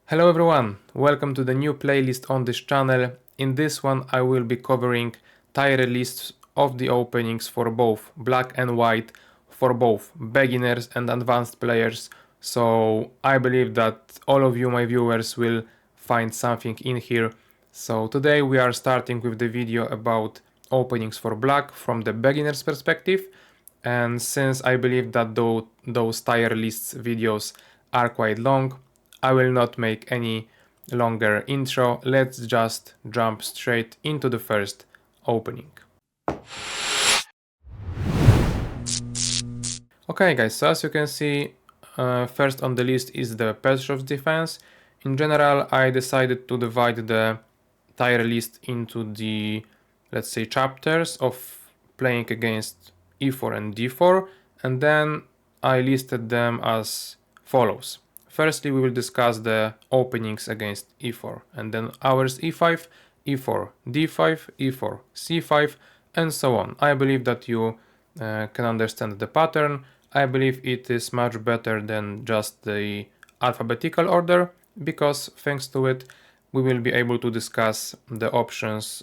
Hello everyone, welcome to the new playlist on this channel. In this one I will be covering tier lists of the openings for both black and white, for both beginners and advanced players. So I believe that all of you, my viewers, will find something in here. So today we are starting with the video about openings for black from the beginner's perspective. And since I believe that those tier lists videos are quite long, I will not make any longer intro. Let's just jump straight into the first opening. Okay guys, so as you can see, first on the list is the Petrov's defense. In general, I decided to divide the tier list into the, let's say, chapters of playing against e4 and d4, and then I listed them as follows. Firstly, we will discuss the openings against e4, and then ours e5, e4, d5, e4, c5, and so on. I believe that you can understand the pattern. I believe it is much better than just the alphabetical order, because thanks to it we will be able to discuss the options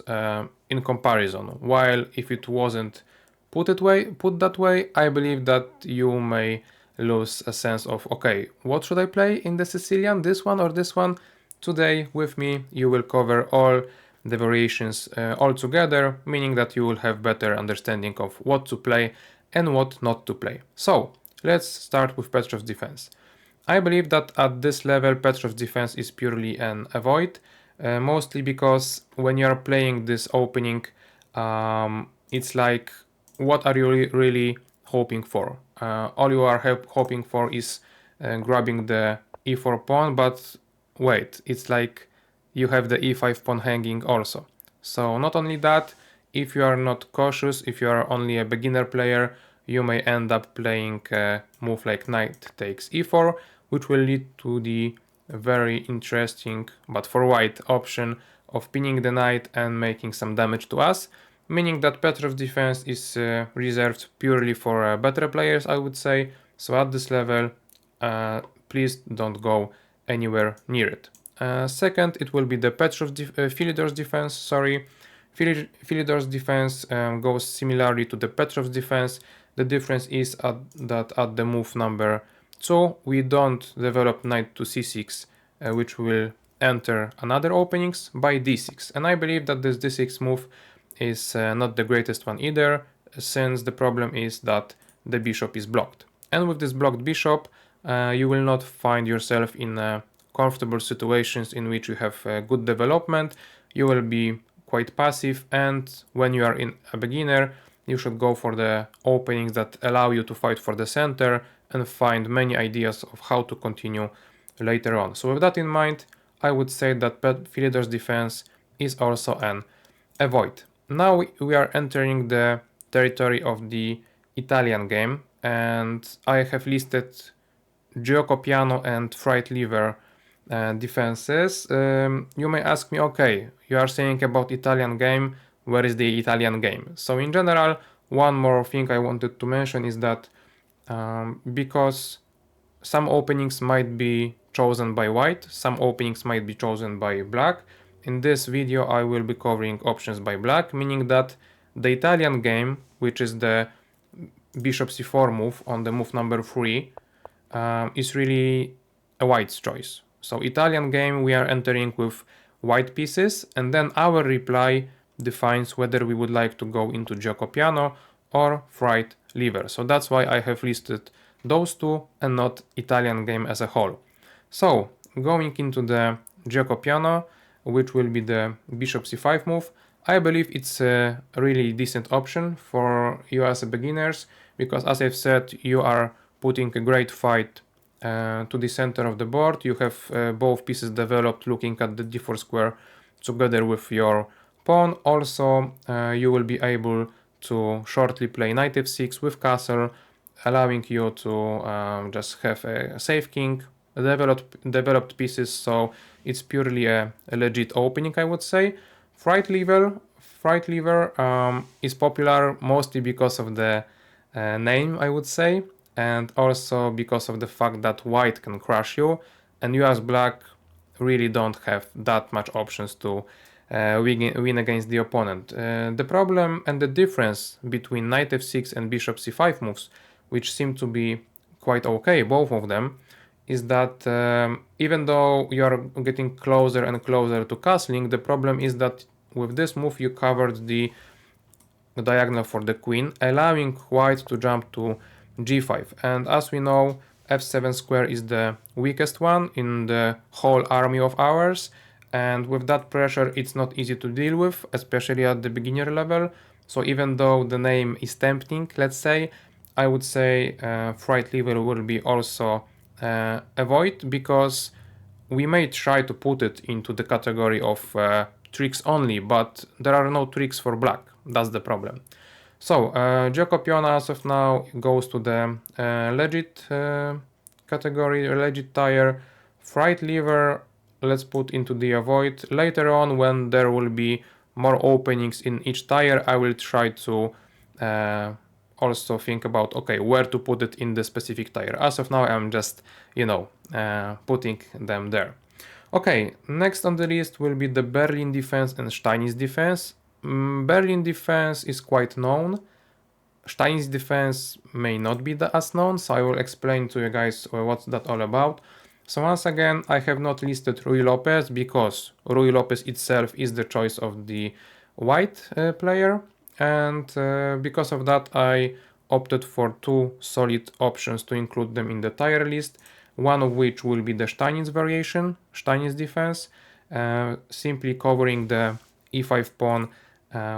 in comparison, while if it wasn't put that way, I believe that you may lose a sense of, okay, what should I play in the Sicilian, this one or this one? Today with me you will cover all the variations all together, meaning that you will have better understanding of what to play and what not to play. So let's start with Petrov's defense. I believe that at this level Petrov's defense is purely an avoid, mostly because when you are playing this opening, it's like, what are you really hoping for? All you are hoping for is grabbing the e4 pawn, but wait, it's like you have the e5 pawn hanging also. So not only that, if you are not cautious, if you are only a beginner player, you may end up playing a move like knight takes e4, which will lead to the very interesting, but for white, option of pinning the knight and making some damage to us, meaning that Petrov's defense is reserved purely for better players, I would say. So at this level, please don't go anywhere near it. Second, it will be the Philidor's defense, sorry. Philidor's defense goes similarly to the Petrov's defense. The difference is that at the move number 2, we don't develop knight to c6, which will enter another openings by d6. And I believe that this d6 move is not the greatest one either, since the problem is that the bishop is blocked. And with this blocked bishop, you will not find yourself in comfortable situations in which you have good development. You will be quite passive, and when you are in a beginner, you should go for the openings that allow you to fight for the center and find many ideas of how to continue later on. So with that in mind, I would say that Philidor's defense is also an avoid. Now we are entering the territory of the Italian game, and I have listed gioco piano and fried liver defenses. You may ask me, okay, you are saying about Italian game, where is the Italian game? So in general, one more thing I wanted to mention is that because some openings might be chosen by white, some openings might be chosen by black. In this video I will be covering options by black, meaning that the Italian game, which is the bishop c4 move on the move number 3, is really a white's choice. So Italian game, we are entering with white pieces, and then our reply defines whether we would like to go into gioco piano or fried liver. So that's why I have listed those two and not Italian game as a whole. So going into the gioco piano, which will be the bishop c5 move, I believe it's a really decent option for you as a beginners, because as I've said, you are putting a great fight to the center of the board. You have both pieces developed looking at the d4 square together with your pawn. Also, you will be able to shortly play knight f6 with castle, allowing you to just have a safe king, developed pieces, so it's purely a legit opening, I would say. Fried liver is popular mostly because of the name, I would say, and also because of the fact that white can crush you, and you as black really don't have that much options to win against the opponent. The problem and the difference between knight f6 and bishop c5 moves, which seem to be quite okay, both of them, is that even though you are getting closer and closer to castling, the problem is that with this move you covered the diagonal for the queen, allowing white to jump to g5. And as we know, f7 square is the weakest one in the whole army of ours, and with that pressure it's not easy to deal with, especially at the beginner level. So even though the name is tempting, let's say, I would say fright level will be also avoid, because we may try to put it into the category of tricks only, but there are no tricks for black. That's the problem. So Giocopiona as of now goes to the legit category, legit tire. Fright lever, let's put into the avoid. Later on, when there will be more openings in each tire, I will try to also think about, okay, where to put it in the specific tire. As of now, I'm just, putting them there. Okay, next on the list will be the Berlin defense and Steinitz defense. Berlin defense is quite known. Steinitz defense may not be as known, so I will explain to you guys what's that all about. So once again, I have not listed Ruy Lopez because Ruy Lopez itself is the choice of the white player, and because of that I opted for two solid options to include them in the tier list, one of which will be the Steinitz variation, Steinitz defense, simply covering the e5 pawn,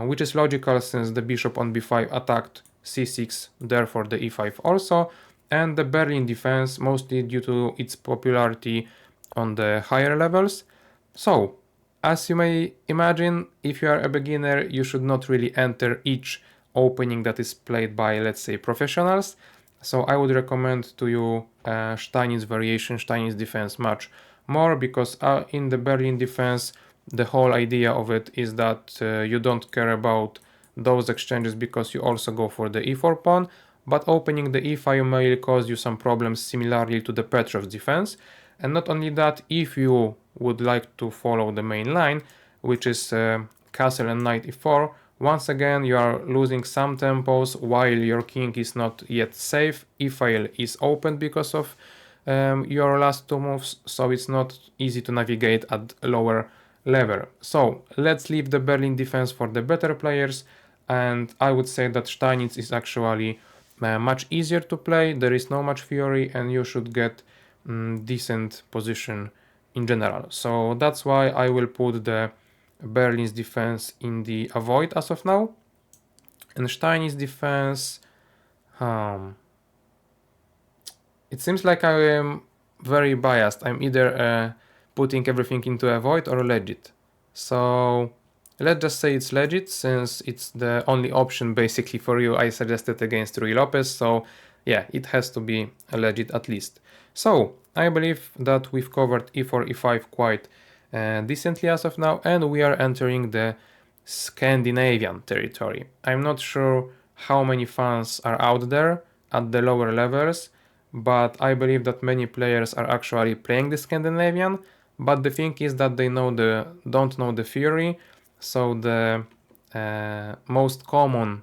which is logical since the bishop on b5 attacked c6, therefore the e5 also, and the Berlin defense mostly due to its popularity on the higher levels. So, as you may imagine, if you are a beginner, you should not really enter each opening that is played by, let's say, professionals. So I would recommend to you Steinitz variation, Steinitz defense much more, because in the Berlin defense, the whole idea of it is that you don't care about those exchanges because you also go for the e4 pawn, but opening the e5 may cause you some problems similarly to the Petrov's defense. And not only that, if you would like to follow the main line, which is castle and knight e4, once again you are losing some tempos while your king is not yet safe. E-file is open because of your last two moves, so it's not easy to navigate at lower level. So let's leave the Berlin defense for the better players, and I would say that Steinitz is actually much easier to play. There is no much fury and you should get decent position in general. So that's why I will put the Berlin's defense in the avoid as of now. And Steinitz defense, it seems like I am very biased. I'm either putting everything into avoid or legit. So let's just say it's legit, since it's the only option basically for you I suggested against Ruy Lopez. So yeah, it has to be a legit at least. So I believe that we've covered e4, e5 quite decently as of now, and we are entering the Scandinavian territory. I'm not sure how many fans are out there at the lower levels, but I believe that many players are actually playing the Scandinavian, but the thing is that they don't know the theory, so the most common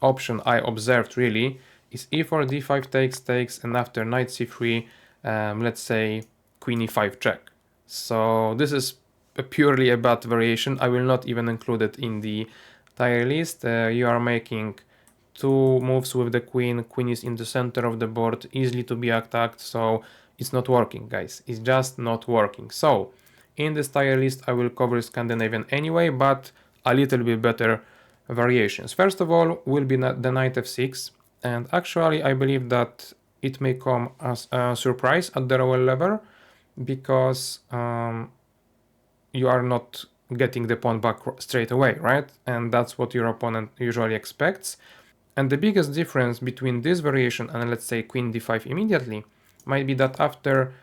option I observed really is e4, d5 takes, and after knight c3, let's say queen e5 check. So this is purely a bad variation. I will not even include it in the tier list. You are making two moves with the queen. Queen is in the center of the board, easily to be attacked, so it's not working, guys. It's just not working. So in this tier list I will cover Scandinavian anyway, but a little bit better variations. First of all will be the knight f6, and actually I believe that it may come as a surprise at the lower level, because you are not getting the pawn back straight away, right? And that's what your opponent usually expects. And the biggest difference between this variation and, let's say, queen d5 immediately might be that after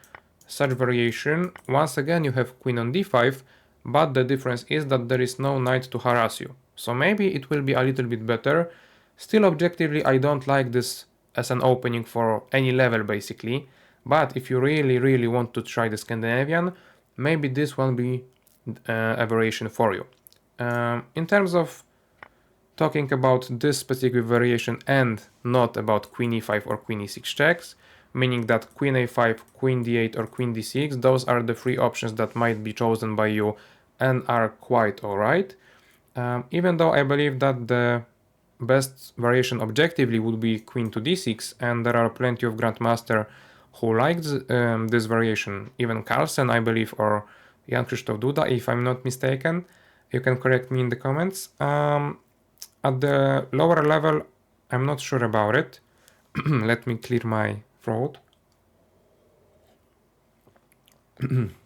such variation, once again you have queen on d5, but the difference is that there is no knight to harass you. So maybe it will be a little bit better. Still, objectively, I don't like this as an opening for any level basically, But if you really want to try the Scandinavian, maybe this will be a variation for you. In terms of talking about this specific variation and not about queen e5 or queen e6 checks, meaning that queen a5, queen d8 or queen d6, those are the three options that might be chosen by you and are quite alright. Even though I believe that the best variation objectively would be queen to d6, and there are plenty of grandmaster who liked this variation, even Carlsen I believe, or Jan Krzysztof Duda if I'm not mistaken. You can correct me in the comments. At the lower level, I'm not sure about it. Let me clear my throat.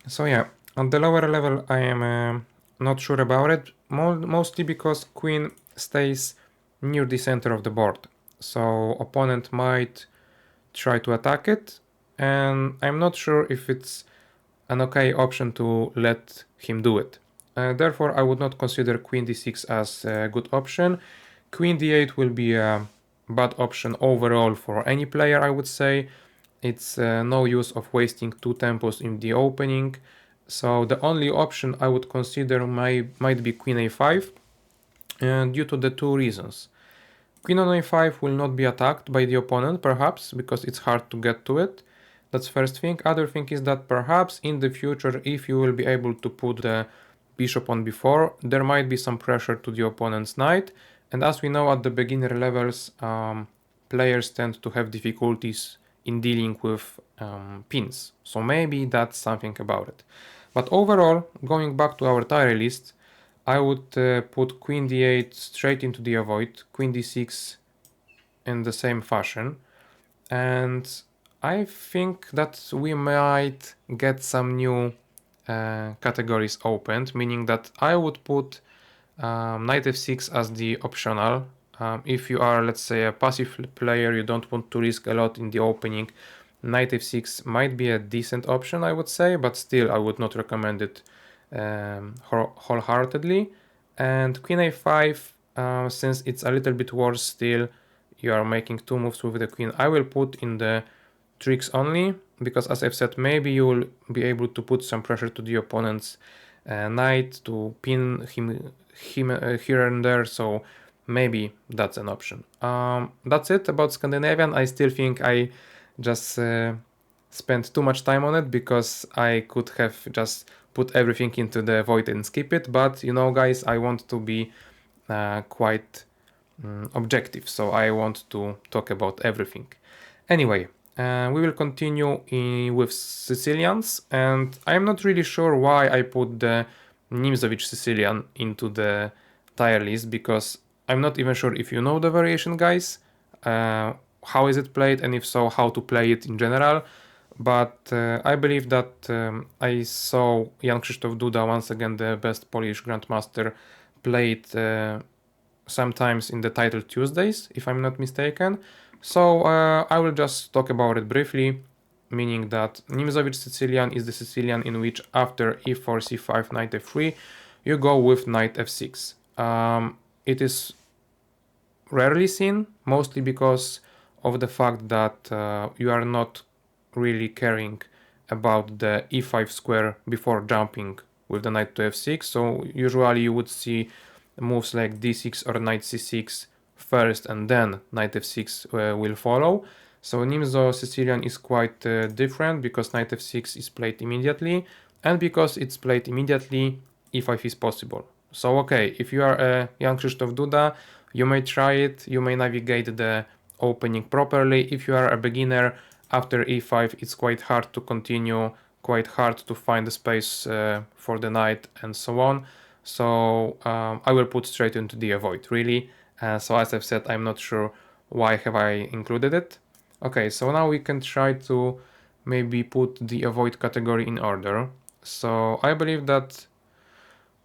So yeah, at the lower level I am not sure about it, mostly because queen stays near the center of the board. So opponent might try to attack it, and I'm not sure if it's an okay option to let him do it. Therefore, I would not consider queen d6 as a good option. Queen d8 will be a bad option overall for any player, I would say. It's no use of wasting two tempos in the opening. So the only option I would consider might be queen a5, due to the two reasons. Queen on a5 will not be attacked by the opponent, perhaps, because it's hard to get to it. That's first thing. Other thing is that perhaps in the future, if you will be able to put the bishop on b4, there might be some pressure to the opponent's knight. And as we know, at the beginner levels, players tend to have difficulties in dealing with pins. So maybe that's something about it. But overall, going back to our tier list, I would put queen d8 straight into the avoid, queen d6 in the same fashion, and I think that we might get some new categories opened, meaning that I would put knight f6 as the optional. If you are, let's say, a passive player, you don't want to risk a lot in the opening, knight f6 might be a decent option, I would say, but still I would not recommend it wholeheartedly. And queen a5, since it's a little bit worse still, you are making two moves with the queen, I will put in the tricks only, because as I've said, maybe you will be able to put some pressure to the opponent's knight to pin him here and there, so maybe that's an option. That's it about Scandinavian. I still think I just spent too much time on it, because I could have just put everything into the void and skip it, but you know guys, I want to be quite objective, so I want to talk about everything. Anyway, we will continue with Sicilians, and I'm not really sure why I put the Nimzowicz Sicilian into the tier list, because I'm not even sure if you know the variation, guys. How is it played, and if so, how to play it in general. But I believe that I saw Jan Krzysztof Duda, once again the best Polish grandmaster, played sometimes in the title Tuesdays, if I'm not mistaken. So I will just talk about it briefly, meaning that Nimzowicz Sicilian is the Sicilian in which after e4, c5, knight f3, you go with knight f6. It is rarely seen, mostly because of the fact that you are not really caring about the e5 square before jumping with the knight to f6. So usually you would see moves like d6 or knight c6 first, and then knight f6 will follow. So Nimzo Sicilian is quite different, because knight f6 is played immediately, and because it's played immediately, e5 is possible. So okay, if you are a Jan Krzysztof Duda, you may try it, you may navigate the opening properly. If you are a beginner, after e5 it's quite hard to continue, quite hard to find the space for the knight and so on. So I will put straight into the avoid, really. So as I've said, I'm not sure why have I included it. Okay, so now we can try to maybe put the avoid category in order. So I believe that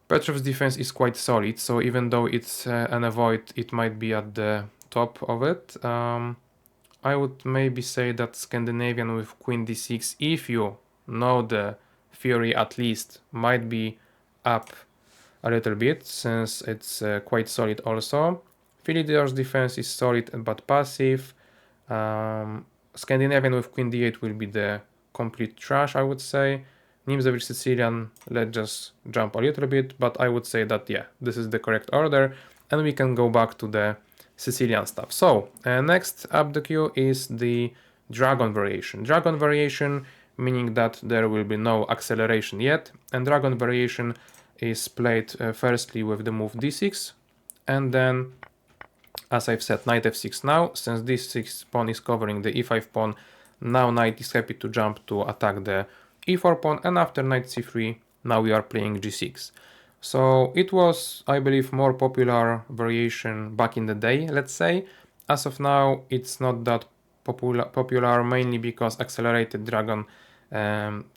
Petrov's defense is quite solid, so even though it's an avoid, it might be at the top of it. I would maybe say that Scandinavian with queen d6, if you know the theory at least, might be up a little bit, since it's quite solid also. Philidor's defense is solid but passive. Scandinavian with queen d8 will be the complete trash, I would say. Nimzowicz Sicilian, let's just jump a little bit, but I would say that, yeah, this is the correct order, and we can go back to the Sicilian stuff. So, next up the queue is the dragon variation. Dragon variation meaning that there will be no acceleration yet, and dragon variation is played firstly with the move d6, and then, as I've said, knight f6 now. Since d6 pawn is covering the e5 pawn, now knight is happy to jump to attack the e4 pawn, and after knight c3, now we are playing g6. So it was, I believe, more popular variation back in the day, let's say. As of now, it's not that popular mainly because accelerated dragon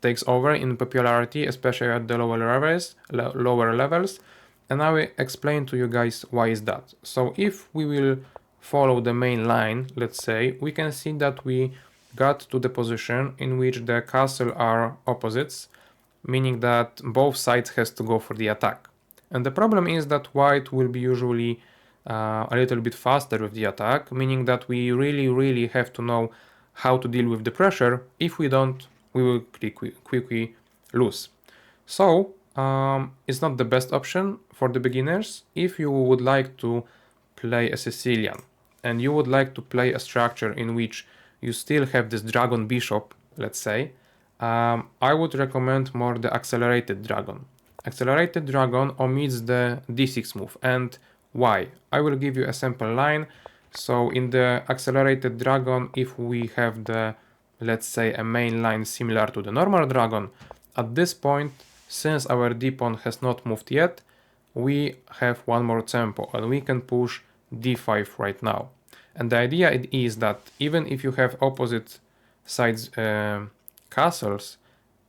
takes over in popularity, especially at the lower levels. And I will explain to you guys why is that. So if we will follow the main line, let's say, we can see that we got to the position in which the castle are opposites, meaning that both sides has to go for the attack. And the problem is that white will be usually a little bit faster with the attack, meaning that we really have to know how to deal with the pressure. If we don't, we will quickly lose. So it's not the best option for the beginners. If you would like to play a Sicilian and you would like to play a structure in which you still have this dragon bishop, let's say, I would recommend more the accelerated dragon. Accelerated dragon omits the d6 move. And why? I will give you a sample line. So in the accelerated dragon, if we have the, let's say, a main line similar to the normal dragon, at this point, since our d pawn has not moved yet, we have one more tempo and we can push d5 right now. And the idea is that even if you have opposite sides castles,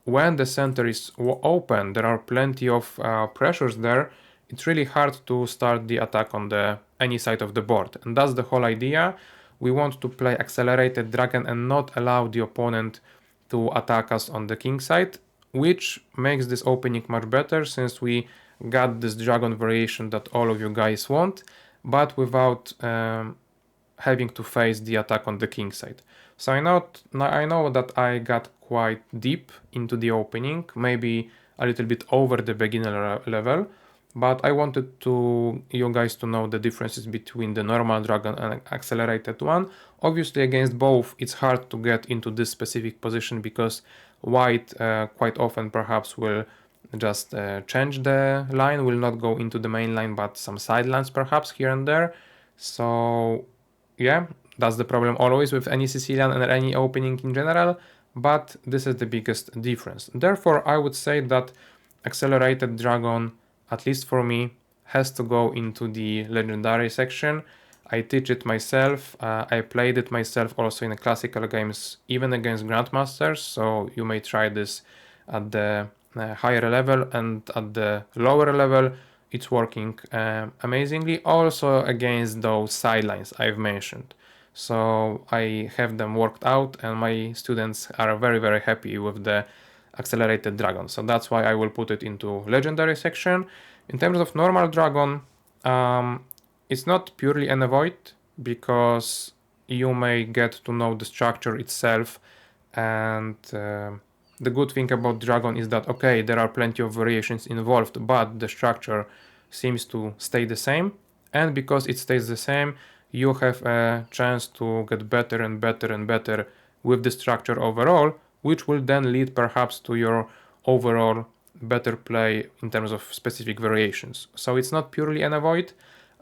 when the center is open, there are plenty of pressures there, it's really hard to start the attack on any side of the board. And that's the whole idea. We want to play accelerated dragon and not allow the opponent to attack us on the king side, which makes this opening much better since we got this dragon variation that all of you guys want, but without having to face the attack on the king side. So I know that I got quite deep into the opening, maybe a little bit over the beginner level, but I wanted you guys to know the differences between the normal dragon and accelerated one. Obviously against both it's hard to get into this specific position because white quite often perhaps will just change the line, will not go into the main line but some sidelines perhaps here and there. So yeah, that's the problem always with any Sicilian and any opening in general, but this is the biggest difference. Therefore, I would say that accelerated dragon, at least for me, has to go into the legendary section. I teach it myself, I played it myself also in classical games, even against grandmasters, so you may try this at the higher level, and at the lower level it's working amazingly, also against those sidelines I've mentioned. So I have them worked out and my students are very happy with the accelerated dragon. So that's why I will put it into legendary section. In terms of normal dragon, it's not purely an avoid because you may get to know the structure itself, and the good thing about dragon is that, okay, there are plenty of variations involved, but the structure seems to stay the same. And because it stays the same, you have a chance to get better and better with the structure overall, which will then lead perhaps to your overall better play in terms of specific variations. So it's not purely an avoid.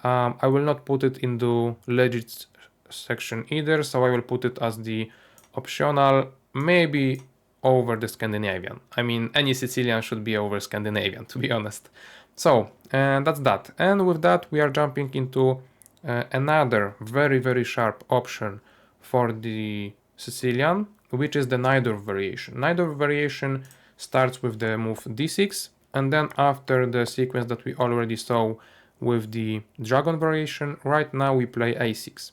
I will not put it into legit section either, so I will put it as the optional, maybe over the Scandinavian. I mean, any Sicilian should be over Scandinavian, to be honest. So that's that. And with that, we are jumping into another very sharp option for the Sicilian, which is the Najdorf variation. Najdorf variation starts with the move d6, and then after the sequence that we already saw with the dragon variation, right now we play a6.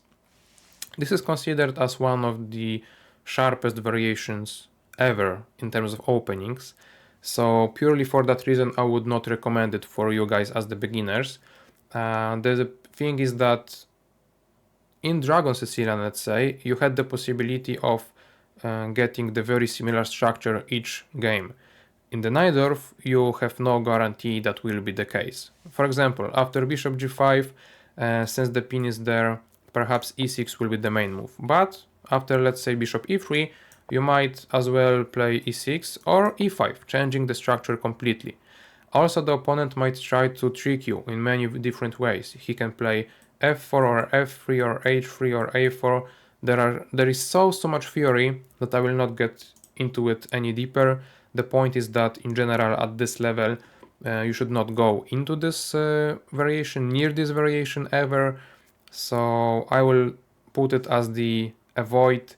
This is considered as one of the sharpest variations ever in terms of openings. So purely for that reason, I would not recommend it for you guys as the beginners. The thing is that in Dragon Sicilian, let's say, you had the possibility of getting the very similar structure each game. In the Najdorf, you have no guarantee that will be the case. For example, after bishop g5, since the pin is there, perhaps e6 will be the main move. But after, let's say, bishop e3, you might as well play e6 or e5, changing the structure completely. Also, the opponent might try to trick you in many different ways. He can play f4 or f3 or h3 or a4. There is so much theory that I will not get into it any deeper. The point is that in general at this level you should not go into this variation, near this variation ever. So I will put it as the avoid,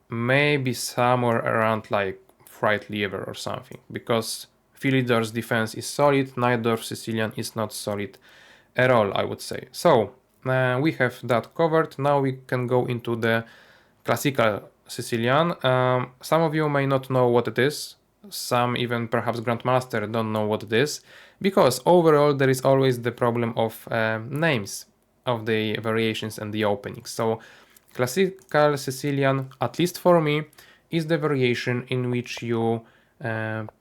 maybe somewhere around like Fright Lever or something, because Philidor's defense is solid, Najdorf Sicilian is not solid at all, I would say. So we have that covered. Now we can go into the classical Sicilian. Some of you may not know what it is. Some even perhaps Grandmaster don't know what it is, because overall there is always the problem of names of the variations and the openings. So classical Sicilian, at least for me, is the variation in which you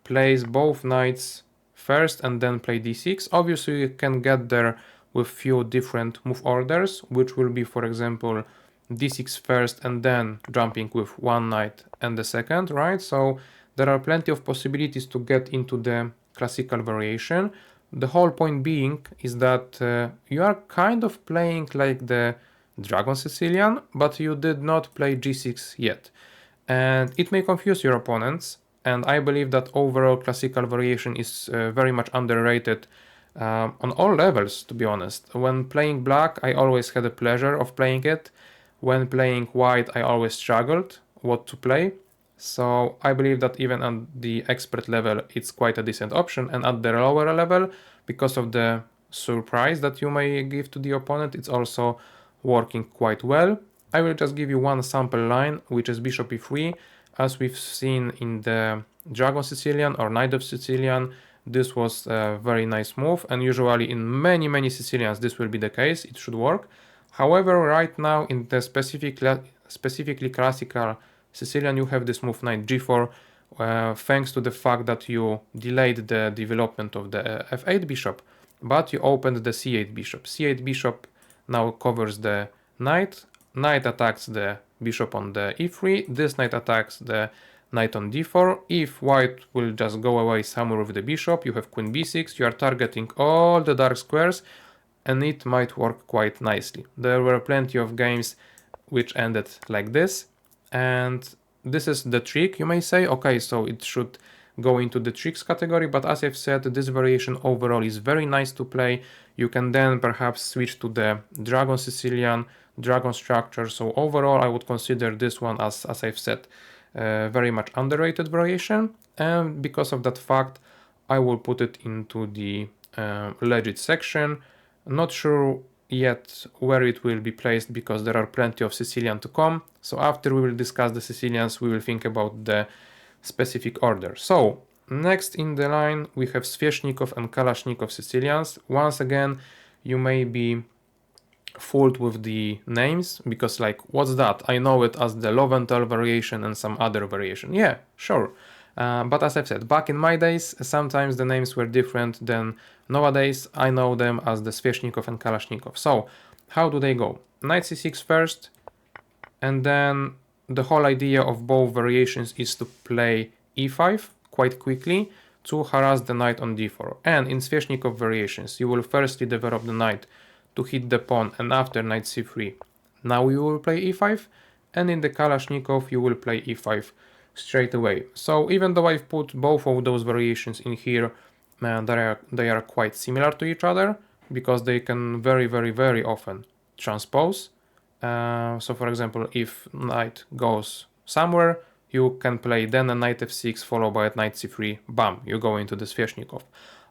place both knights first and then play d6. Obviously you can get there with few different move orders, which will be, for example, d6 first and then jumping with one knight and the second, right? So there are plenty of possibilities to get into the classical variation. The whole point being is that you are kind of playing like the Dragon Sicilian, but you did not play g6 yet. And it may confuse your opponents, and I believe that overall classical variation is very much underrated on all levels, to be honest. When playing black, I always had a pleasure of playing it. When playing white, I always struggled what to play. So I believe that even at the expert level, it's quite a decent option. And at the lower level, because of the surprise that you may give to the opponent, it's also working quite well. I will just give you one sample line, which is bishop e3. As we've seen in the Dragon Sicilian or Knight of Sicilian, this was a very nice move, and usually in many Sicilians this will be the case, it should work. However, right now in the specifically classical Sicilian, you have this move knight g4, thanks to the fact that you delayed the development of the f8 bishop, but you opened the c8 bishop. c8 bishop now covers the knight. Knight attacks the bishop on the e3, this knight attacks the knight on d4. If white will just go away somewhere with the bishop, you have queen b6, you are targeting all the dark squares, and it might work quite nicely. There were plenty of games which ended like this, and this is the trick, you may say. Okay, so it should go into the tricks category, but as I've said, this variation overall is very nice to play. You can then perhaps switch to the Dragon Sicilian, Dragon structure. So overall, I would consider this one as I've said, very much underrated variation. And because of that fact, I will put it into the legit section. Not sure yet where it will be placed because there are plenty of Sicilian to come. So after we will discuss the Sicilians, we will think about the specific order. So next in the line we have Sveshnikov and Kalashnikov Sicilians. Once again, you may be fooled with the names because like, what's that? I know it as the Loventhal variation and some other variation. Yeah, sure. But as I've said, back in my days, sometimes the names were different than nowadays. I know them as the Sveshnikov and Kalashnikov. So how do they go? Knight c6 first, and then the whole idea of both variations is to play e5 quite quickly to harass the knight on d4. And in Sveshnikov variations, you will firstly develop the knight to hit the pawn, and after knight c3, now you will play e5, and in the Kalashnikov you will play e5 straight away. So even though I've put both of those variations in here, they are quite similar to each other because they can very often transpose. So for example, if knight goes somewhere, you can play then a knight f6 followed by a knight c3, bam, you go into the Sveshnikov.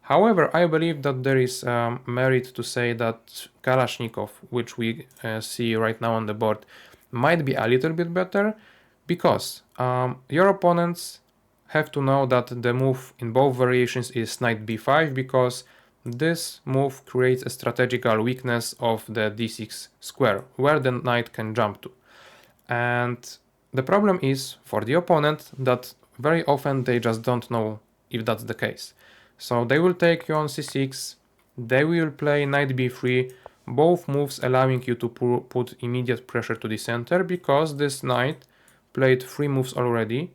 However, I believe that there is merit to say that Kalashnikov, which we see right now on the board, might be a little bit better because your opponents have to know that the move in both variations is knight b5, because this move creates a strategical weakness of the d6 square, where the knight can jump to. And the problem is for the opponent that very often they just don't know if that's the case. So they will take you on c6, they will play knight b3, both moves allowing you to put immediate pressure to the center, because this knight played 3 moves already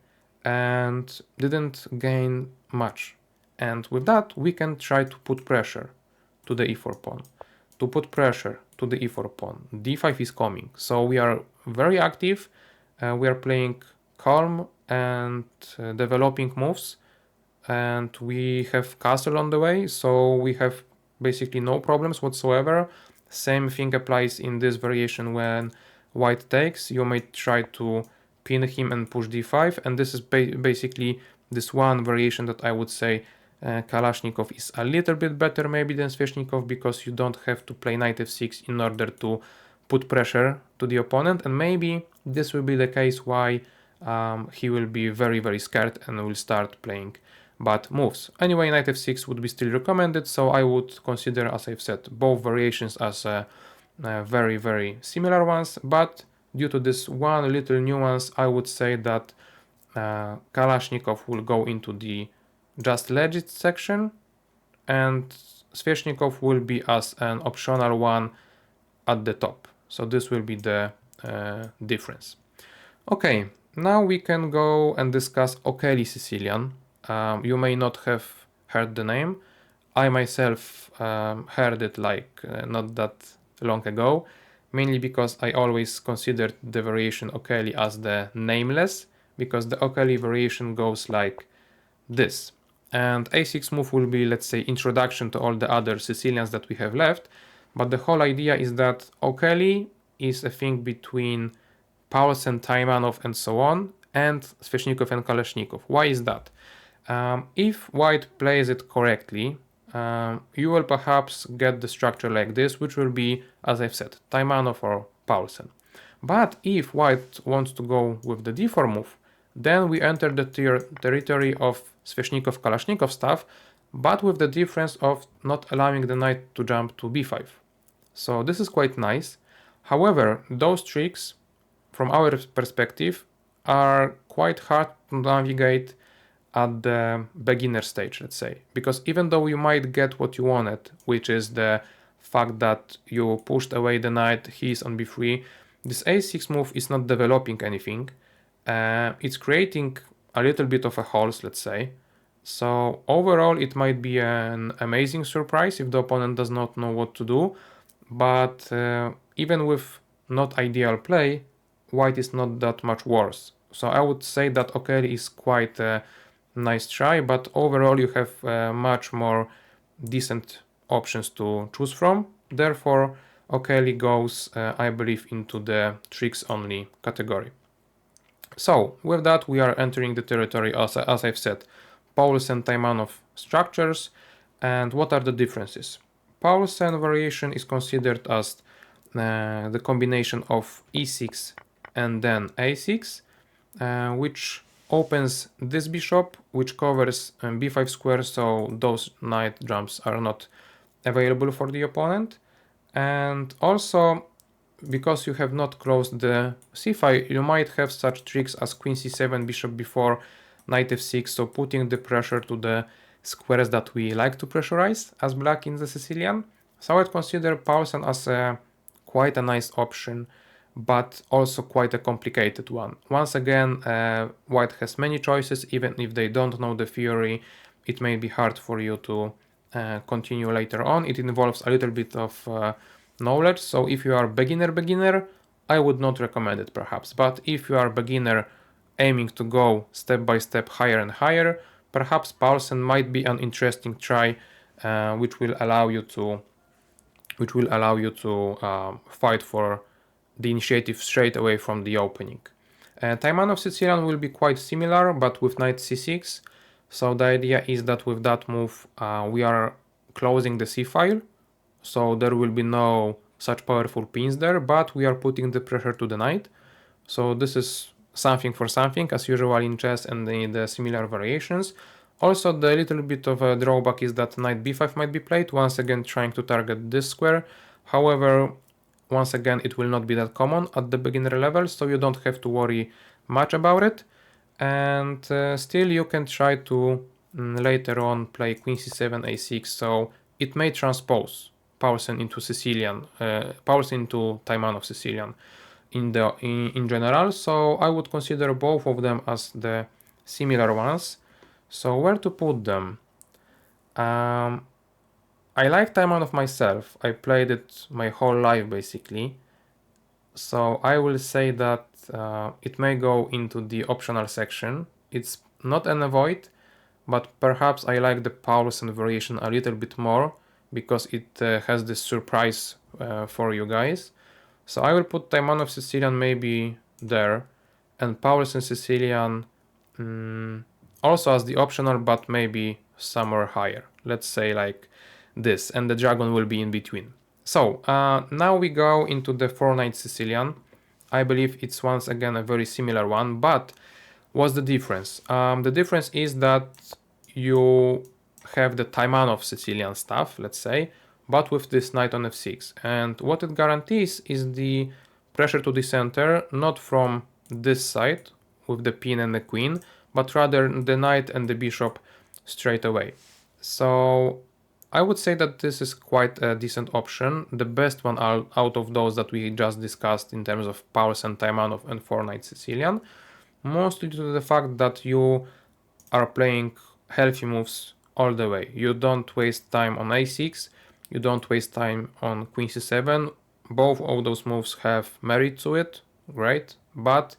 and didn't gain much. And with that, we can try to put pressure to the e4 pawn. To put pressure to the e4 pawn, d5 is coming. So we are very active. We are playing calm and developing moves. And we have castle on the way, so we have basically no problems whatsoever. Same thing applies in this variation when white takes. You may try to pin him and push d5, and this is basically this one variation that I would say Kalashnikov is a little bit better maybe than Sveshnikov, because you don't have to play knight f6 in order to put pressure to the opponent, and maybe this will be the case why he will be very scared and will start playing bad moves. Anyway, knight f6 would be still recommended, so I would consider, as I've said, both variations as very similar ones, but due to this one little nuance, I would say that Kalashnikov will go into the just legit section, and Sveshnikov will be as an optional one at the top. So this will be the difference. Okay, now we can go and discuss O'Kelly Sicilian. You may not have heard the name. I myself heard it like not that long ago, mainly because I always considered the variation O'Kelly as the nameless, because the O'Kelly variation goes like this. And a6 move will be, let's say, introduction to all the other Sicilians that we have left. But the whole idea is that O'Kelly is a thing between Paulsen, Taimanov, and so on, and Sveshnikov and Kalashnikov. Why is that? If white plays it correctly, you will perhaps get the structure like this, which will be, as I've said, Taimanov or Paulsen. But if white wants to go with the d4 move, then we enter the territory of Sveshnikov-Kalashnikov stuff, but with the difference of not allowing the knight to jump to b5. So this is quite nice. However, those tricks, from our perspective, are quite hard to navigate at the beginner stage, let's say. Because even though you might get what you wanted, which is the fact that you pushed away the knight, he is on b3, this a6 move is not developing anything. It's creating a little bit of a holes, let's say. So overall it might be an amazing surprise if the opponent does not know what to do, but even with not ideal play, white is not that much worse. So I would say that O'Kelly is quite a nice try, but overall you have much more decent options to choose from. Therefore, O'Kelly goes, I believe, into the tricks only category. So with that, we are entering the territory, as I've said, Paulsen, Taimanov structures. And what are the differences? Paulsen variation is considered as the combination of e6 and then a6, which opens this bishop, which covers b5 square, so those knight jumps are not available for the opponent. And also, because you have not closed the c5, you might have such tricks as queen c7, bishop b4, knight f6, so putting the pressure to the squares that we like to pressurize as black in the Sicilian. So I'd consider Paulsen as quite a nice option, but also quite a complicated one. Once again, white has many choices. Even if they don't know the theory, it may be hard for you to continue later on. It involves a little bit of knowledge, so if you are beginner, I would not recommend it perhaps. But if you are beginner aiming to go step by step higher and higher, perhaps Paulsen might be an interesting try, which will allow you to fight for the initiative straight away from the opening. Taimanov Sicilian will be quite similar, but with knight c6. So the idea is that with that move we are closing the c-file, so there will be no such powerful pins there, but we are putting the pressure to the knight. So this is something for something, as usual in chess and in the similar variations. Also, the little bit of a drawback is that knight b5 might be played, once again trying to target this square. However, once again, it will not be that common at the beginner level, so you don't have to worry much about it. And still you can try to later on play queen c7, a6, so it may transpose Paulsen into Sicilian, Paulsen into Taimanov Sicilian in general, so I would consider both of them as the similar ones. So where to put them? I like Taimanov myself. I played it my whole life basically. So I will say that it may go into the optional section. It's not an avoid, but perhaps I like the Paulsen variation a little bit more because it has this surprise for you guys. So I will put Taimanov Sicilian maybe there, and Paulsen Sicilian also as the optional, but maybe somewhere higher. Let's say like this, and the dragon will be in between. So now we go into the 4-knight Sicilian. I believe it's once again a very similar one, but what's the difference? The difference is that you have the Taimanov Sicilian stuff, let's say, but with this knight on f6. And what it guarantees is the pressure to the center, not from this side with the pin and the queen, but rather the knight and the bishop straight away. So I would say that this is quite a decent option, the best one out of those that we just discussed in terms of Paulsen, Taimanov and 4-knight Sicilian, mostly due to the fact that you are playing healthy moves all the way. You don't waste time on a6, you don't waste time on queen c7. Both of those moves have merit to it, great, but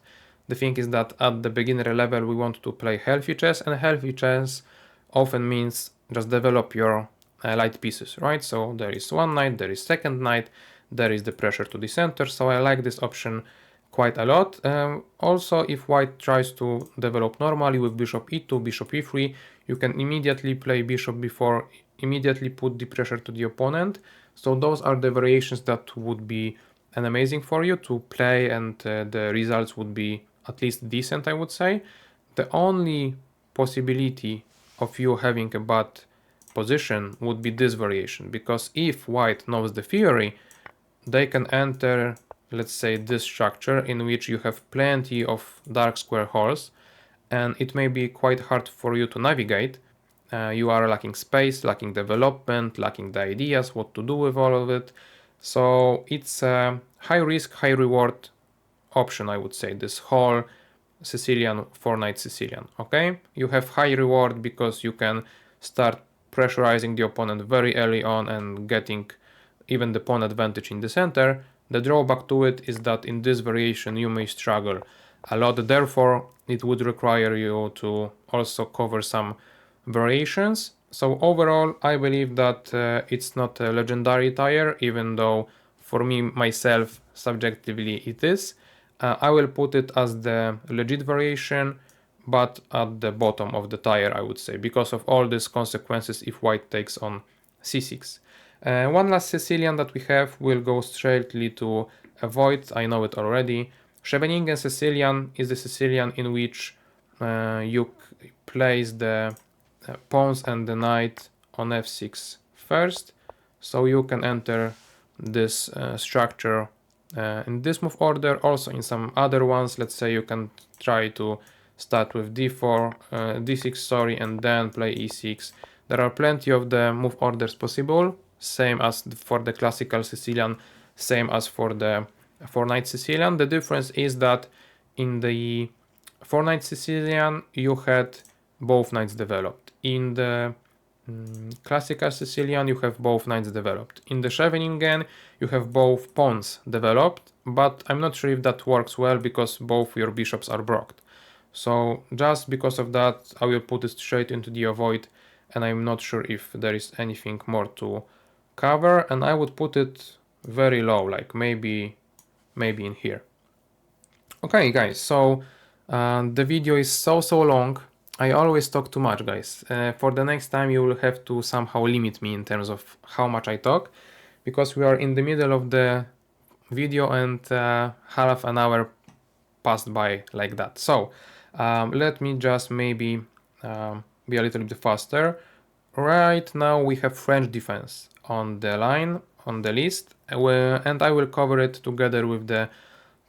the thing is that at the beginner level we want to play healthy chess, and healthy chess often means just develop your light pieces, right? So there is one knight, there is second knight, there is the pressure to the center, so I like this option quite a lot. Also, if white tries to develop normally with bishop e2, bishop e3, you can immediately play bishop before, immediately put the pressure to the opponent. So those are the variations that would be an amazing for you to play, and the results would be at least decent, I would say. The only possibility of you having a bad position would be this variation, because if white knows the theory, they can enter, let's say, this structure in which you have plenty of dark square holes, and it may be quite hard for you to navigate. You are lacking space, lacking development, lacking the ideas, what to do with all of it. So it's a high risk, high reward option, I would say, this whole Sicilian 4-knight Sicilian. Okay, you have high reward because you can start pressurizing the opponent very early on and getting even the pawn advantage in the center. The drawback to it is that in this variation you may struggle a lot, therefore it would require you to also cover some variations. So overall I believe that it's not a legendary tire, even though for me myself subjectively it is. I will put it as the legit variation, but at the bottom of the tire, I would say, because of all these consequences if white takes on c6. One last Sicilian that we have will go straightly to avoid, I know it already. Scheveningen Sicilian is the Sicilian in which you place the pawns and the knight on f6 first, so you can enter this structure in this move order. Also in some other ones, let's say you can try to start with d4, d6 sorry, and then play e6. There are plenty of the move orders possible, same as for the classical Sicilian, same as for the 4-knight Sicilian. The difference is that in the 4-knight Sicilian you had both knights developed. In the classical Sicilian you have both knights developed. In the Scheveningen you have both pawns developed, but I'm not sure if that works well because both your bishops are blocked. So just because of that I will put it straight into the avoid, and I'm not sure if there is anything more to cover, and I would put it very low, like maybe in here. Okay guys, so the video is so long. I always talk too much, guys. For the next time you will have to somehow limit me in terms of how much I talk, because we are in the middle of the video and half an hour passed by like that. So let me just maybe be a little bit faster. Right now we have French defense on the line, on the list, and I will cover it together with the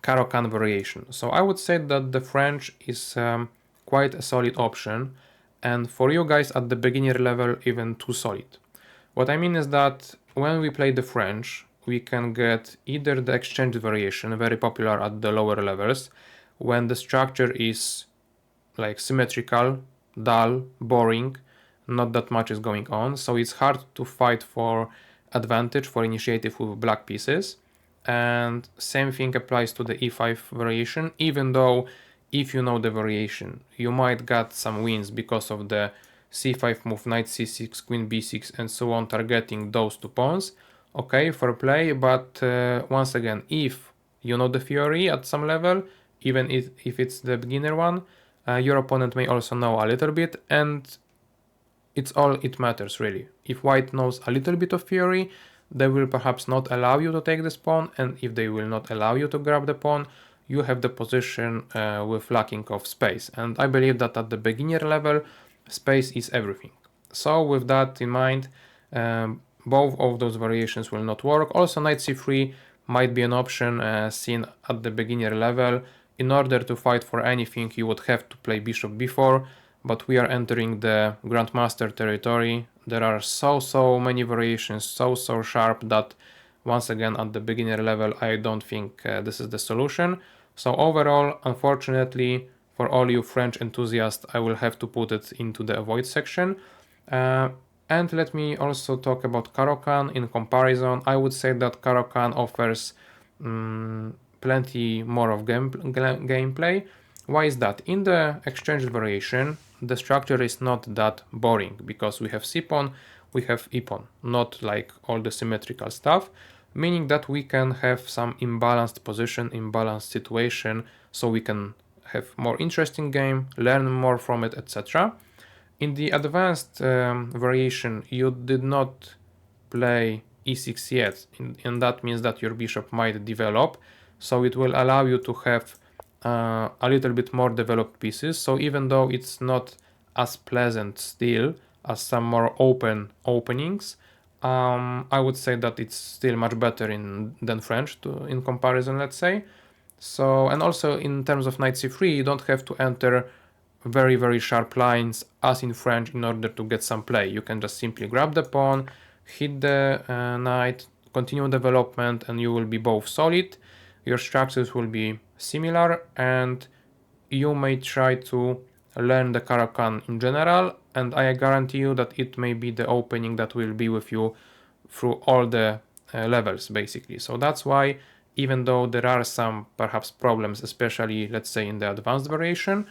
Caro-Kann variation. So I would say that the French is quite a solid option, and for you guys at the beginner level, even too solid. What I mean is that when we play the French, we can get either the exchange variation, very popular at the lower levels, when the structure is like symmetrical, dull, boring, not that much is going on, so it's hard to fight for advantage, for initiative with black pieces. And same thing applies to the e5 variation, even though if you know the variation, you might get some wins because of the c5 move, knight c6, queen b6, and so on, targeting those two pawns. Okay, for play, but once again, if you know the theory at some level, even if it's the beginner one, your opponent may also know a little bit, and it's all it matters really. If white knows a little bit of theory, they will perhaps not allow you to take this pawn, and if they will not allow you to grab the pawn, you have the position with lacking of space. And I believe that at the beginner level, space is everything. So with that in mind, both of those variations will not work. Also, knight c3 might be an option seen at the beginner level. In order to fight for anything, you would have to play bishop b4, but we are entering the grandmaster territory. There are so many variations, so sharp, that once again at the beginner level I don't think this is the solution. So overall, unfortunately for all you French enthusiasts, I will have to put it into the avoid section. And let me also talk about Caro-Kann. In comparison, I would say that Caro-Kann offers plenty more of gameplay. Why is that? In the exchange variation, the structure is not that boring because we have c-pawn, we have e-pawn, not like all the symmetrical stuff, meaning that we can have some imbalanced position, imbalanced situation, so we can have more interesting game, learn more from it, etc. In the advanced variation, you did not play e6 yet, and that means that your bishop might develop, so it will allow you to have a little bit more developed pieces. So even though it's not as pleasant still as some more open openings, I would say that it's still much better than French in comparison, let's say. So, and also in terms of knight c3, you don't have to enter very sharp lines as in French in order to get some play. You can just simply grab the pawn, hit the knight, continue development, and you will be both solid. Your structures will be similar, and you may try to learn the Caro-Kann in general, and I guarantee you that it may be the opening that will be with you through all the levels basically. So that's why, even though there are some perhaps problems, especially let's say in the advanced variation,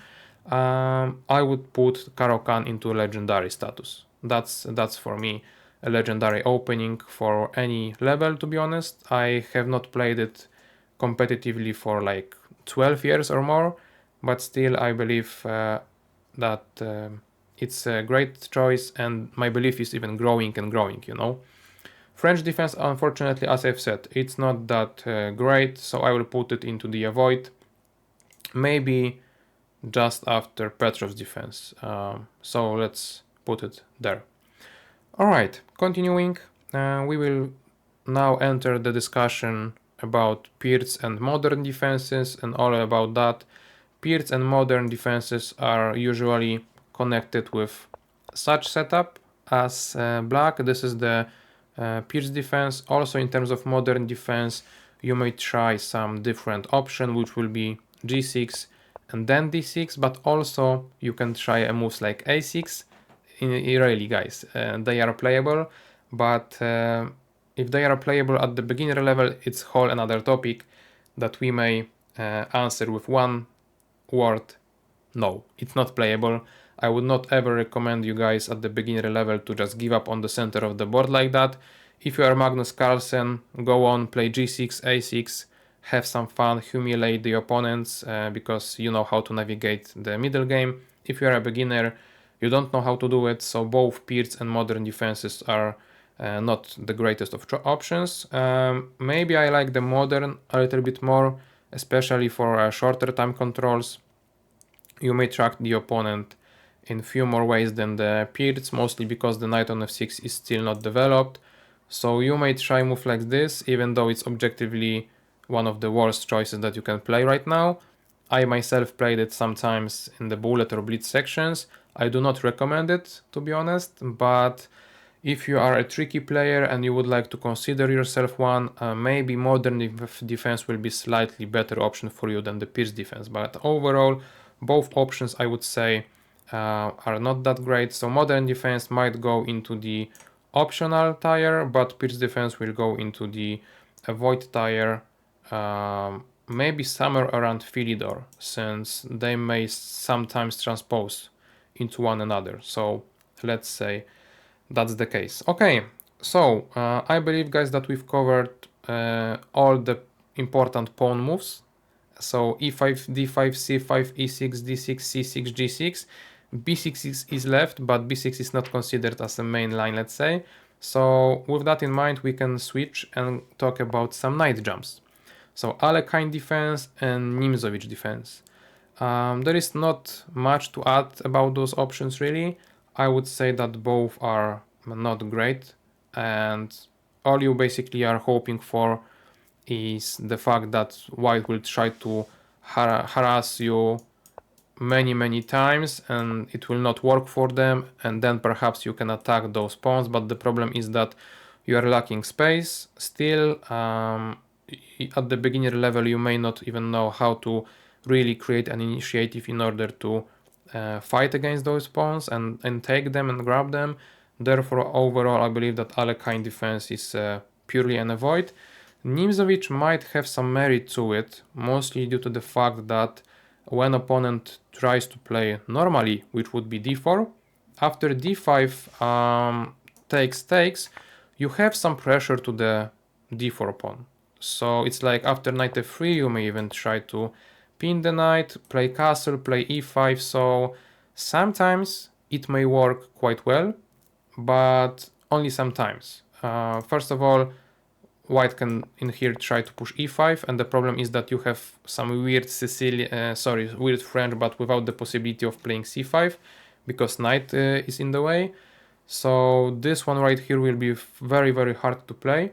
I would put Caro-Kann into legendary status. That's for me a legendary opening for any level, to be honest. I have not played it competitively for like 12 years or more, but still I believe that it's a great choice, and my belief is even growing and growing, you know. French defense, unfortunately, as I've said, it's not that great, so I will put it into the avoid. Maybe just after Petrov's defense. So let's put it there. Alright, continuing, we will now enter the discussion about Peer's and modern defenses and all about that. Peer's and modern defenses are usually connected with such setup as black. This is the Peer's defense. Also in terms of modern defense, you may try some different option, which will be g6 and then d6, but also you can try a moves like a6. Really, guys, they are playable, but if they are playable at the beginner level, it's whole another topic that we may answer with one word: no, it's not playable. I would not ever recommend you guys at the beginner level to just give up on the center of the board like that. If you are Magnus Carlsen, go on, play g6, a6, have some fun, humiliate the opponents because you know how to navigate the middle game. If you are a beginner, you don't know how to do it, so both Peer's and modern defenses are not the greatest of options. Maybe I like the modern a little bit more, especially for shorter time controls. You may track the opponent in few more ways than the peers, mostly because the knight on f6 is still not developed. So you may try move like this, even though it's objectively one of the worst choices that you can play right now. I myself played it sometimes in the bullet or blitz sections. I do not recommend it, to be honest, but if you are a tricky player and you would like to consider yourself one, maybe modern defense will be slightly better option for you than the pierce defense. But overall, both options I would say are not that great. So modern defense might go into the optional tier, but pierce defense will go into the avoid tier. Maybe somewhere around Philidor, since they may sometimes transpose into one another. So let's say that's the case. Okay, so I believe, guys, that we've covered all the important pawn moves. So e5, d5, c5, e6, d6, c6, g6. b6 is left, but b6 is not considered as a main line, let's say. So with that in mind, we can switch and talk about some knight jumps. So Alekhine defense and Nimzowitsch defense. There is not much to add about those options really. I would say that both are not great, and all you basically are hoping for is the fact that white will try to harass you many times and it will not work for them, and then perhaps you can attack those pawns, but the problem is that you are lacking space still. At the beginner level you may not even know how to really create an initiative in order to fight against those pawns and take them and grab them. Therefore overall I believe that Alekhine defense is purely an avoid. Nimzowitsch might have some merit to it, mostly due to the fact that when opponent tries to play normally, which would be d4, after d5 takes, you have some pressure to the d4 pawn. So it's like after knight f3 you may even try to pin the knight, play castle, play e5, so sometimes it may work quite well, but only sometimes. First of all, white can in here try to push e5, and the problem is that you have some weird weird French, but without the possibility of playing c5 because knight is in the way. So this one right here will be very hard to play.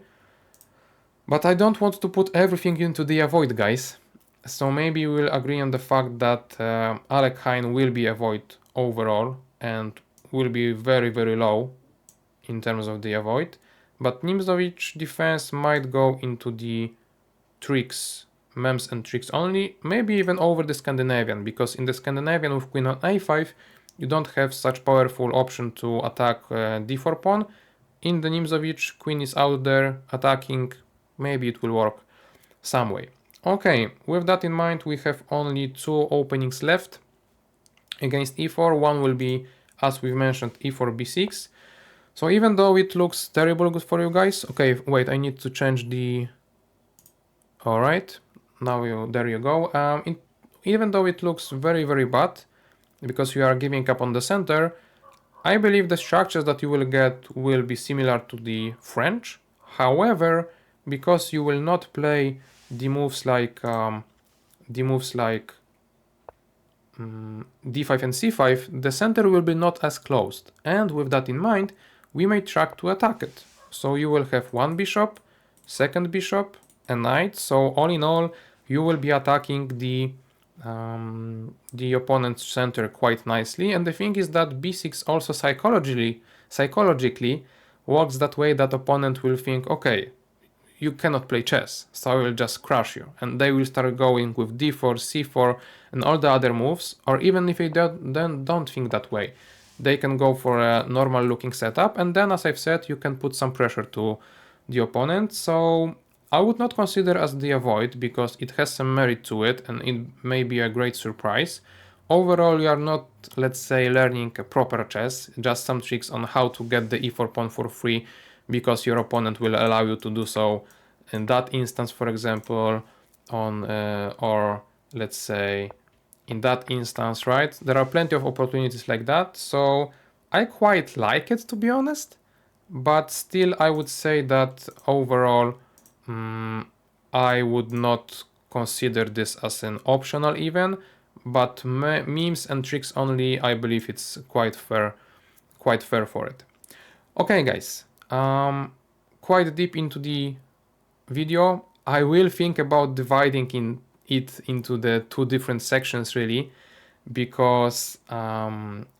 But I don't want to put everything into the avoid, guys. So maybe we'll agree on the fact that Alekhine will be avoid overall and will be very low in terms of the avoid. But Nimzowitsch defense might go into the tricks, mems and tricks only, maybe even over the Scandinavian, because in the Scandinavian with queen on a5 you don't have such powerful option to attack d4 pawn. In the Nimzowitsch, queen is out there attacking, maybe it will work some way. Okay, with that in mind we have only two openings left against e4. One will be, as we've mentioned, e4 b6. So even though it looks terrible good for you guys, okay, wait, I need to change the... Alright, there you go. Even though it looks very bad, because you are giving up on the center, I believe the structures that you will get will be similar to the French. However, because you will not play the moves like d5 and c5, the center will be not as closed, and with that in mind we may try to attack it. So you will have one bishop, second bishop, a knight, so all in all you will be attacking the opponent's center quite nicely. And the thing is that b6 also psychologically works that way, that opponent will think, okay, you cannot play chess, so I will just crush you, and they will start going with d4, c4 and all the other moves. Or even if they don't think that way, they can go for a normal looking setup, and then, as I've said, you can put some pressure to the opponent. So I would not consider as the avoid, because it has some merit to it and it may be a great surprise. Overall you are not, let's say, learning a proper chess, just some tricks on how to get the e4 pawn for free because your opponent will allow you to do so in that instance, for example, or let's say in that instance, right? There are plenty of opportunities like that, so I quite like it, to be honest, but still I would say that overall I would not consider this as an optional even, but memes and tricks only, I believe it's quite fair for it. Okay guys, quite deep into the video. I will think about dividing it into the two different sections really, because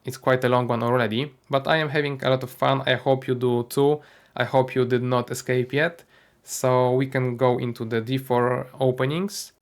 it's quite a long one already, but I am having a lot of fun. I hope you do too. I hope you did not escape yet. So we can go into the d4 openings.